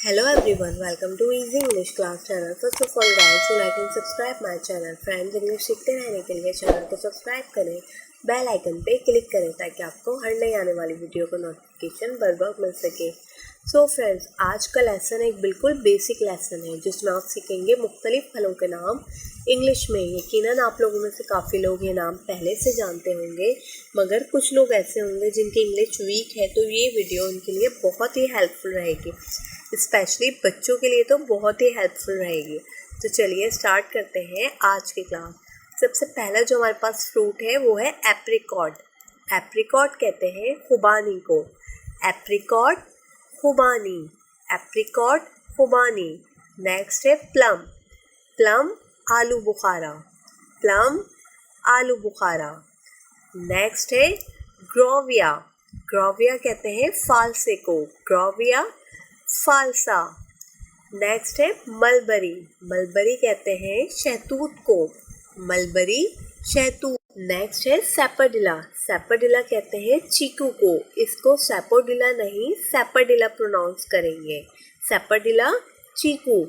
Hello everyone, welcome to Easy English Class channel. First of all guys, so like and subscribe my channel. Friends, English सीखते रहने के लिए channel को subscribe करें, bell icon पे click करें ताकि आपको हर नई आने वाली वीडियो का नोटिफिकेशन बर वक्त मिल सके। सो फ्रेंड्स, आज का लेसन एक बिल्कुल बेसिक लेसन है जिसमें आप सीखेंगे मुख्तलिफ फलों के नाम इंग्लिश में। यकीनन आप लोगों में से काफ़ी लोग ये नाम पहले से जानते होंगे, मगर कुछ लोग ऐसे होंगे जिनकी इंग्लिश वीक है, तो ये वीडियो उनके लिए बहुत ही हेल्पफुल रहेगी। स्पेशली बच्चों के लिए तो बहुत ही हेल्पफुल रहेगी। तो चलिए स्टार्ट करते हैं आज की क्लास। सबसे पहला जो हमारे पास फ्रूट है वो है एप्रिकॉट। एप्रिकॉट कहते हैं खुबानी को। एप्रिकॉट खुबानी, एप्रिकॉट खुबानी। नेक्स्ट है प्लम। प्लम आलू बुखारा, प्लम आलू बुखारा। नेक्स्ट है ग्रोविया। ग्रोविया कहते हैं फालसे को, ग्रोविया फालसा। नेक्स्ट है मलबरी। मलबरी कहते हैं शहतूत को, मलबरी शहतूत। नेक्स्ट है सैपरडिला। सैपरडिला कहते हैं चीकू को, इसको सैपोडिला नहीं सैपरडिला प्रोनाउंस करेंगे, सैपरडिला चीकू।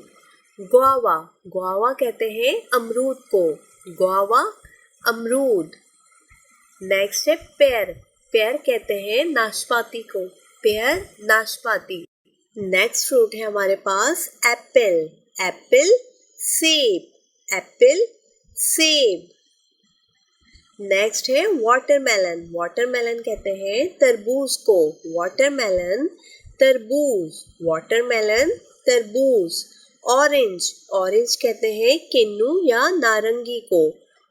गुआवा। गुआवा कहते हैं अमरूद को, गुआवा अमरूद। नेक्स्ट है पेयर। पेयर कहते हैं नाशपाती को, पेयर नाशपाती। नेक्स्ट फ्रूट है हमारे पास एप्पल। एप्पल सेब, एप्पल सेब। नेक्स्ट है वाटरमेलन। वाटरमेलन कहते हैं तरबूज को, वाटरमेलन तरबूज, वाटरमेलन तरबूज। ऑरेंज। ऑरेंज कहते हैं किन्नू या नारंगी को,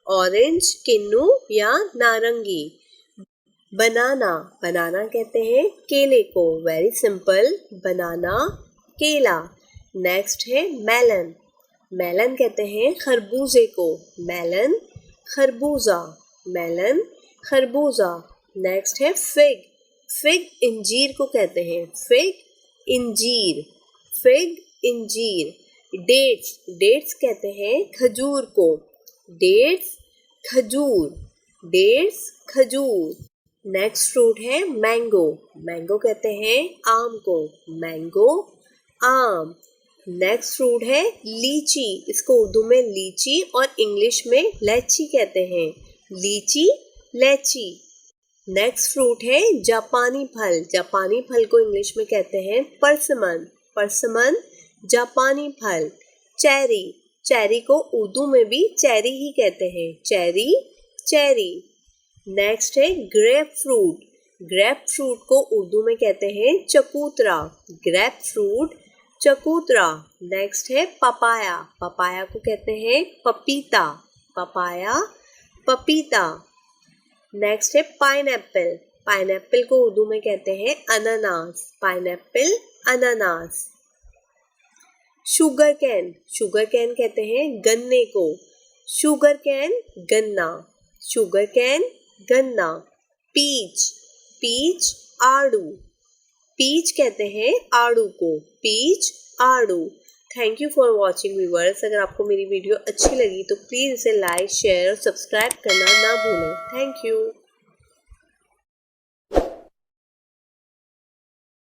ऑरेंज किन्नू या नारंगी। बनाना। बनाना कहते हैं केले को, वेरी सिंपल, बनाना केला। नेक्स्ट है मेलन। मेलन कहते हैं खरबूजे को, मेलन खरबूजा, मेलन खरबूजा। नेक्स्ट है फिग। फिग इंजीर को कहते हैं, फिग इंजीर, फिग इंजीर। डेट्स। डेट्स कहते हैं खजूर को, डेट्स खजूर, डेट्स खजूर। नेक्स्ट फ्रूट है मैंगो। मैंगो कहते हैं आम को, मैंगो आम। नेक्स्ट फ्रूट है लीची। इसको उर्दू में लीची और इंग्लिश में लैची कहते हैं, लीची लैची। नेक्स्ट फ्रूट है जापानी फल। जापानी फल को इंग्लिश में कहते हैं परसिमन, परसिमन जापानी फल। चेरी। चेरी को उर्दू में भी चेरी ही कहते हैं, चेरी चेरी। नेक्स्ट है ग्रेप फ्रूट। ग्रेप फ्रूट को उर्दू में कहते हैं चकूतरा, ग्रेप फ्रूट चकूतरा। नेक्स्ट है पपाया। पपाया को कहते हैं पपीता, पपाया पपीता। नेक्स्ट है पाइनएप्पल। पाइनएप्पल को उर्दू में कहते हैं अनानास, पाइनएप्पल अनानास। Sugar cane. शुगर कैन कहते हैं गन्ने को, शुगर कैन गन्ना, शुगर कैन गन्ना। पीच। पीच आड़ू, पीच कहते हैं आड़ू को, पीच आड़ू। Thank you for watching viewers. अगर आपको मेरी वीडियो अच्छी लगी तो प्लीज़ इसे लाइक शेयर और सब्सक्राइब करना ना भूलें। Thank you.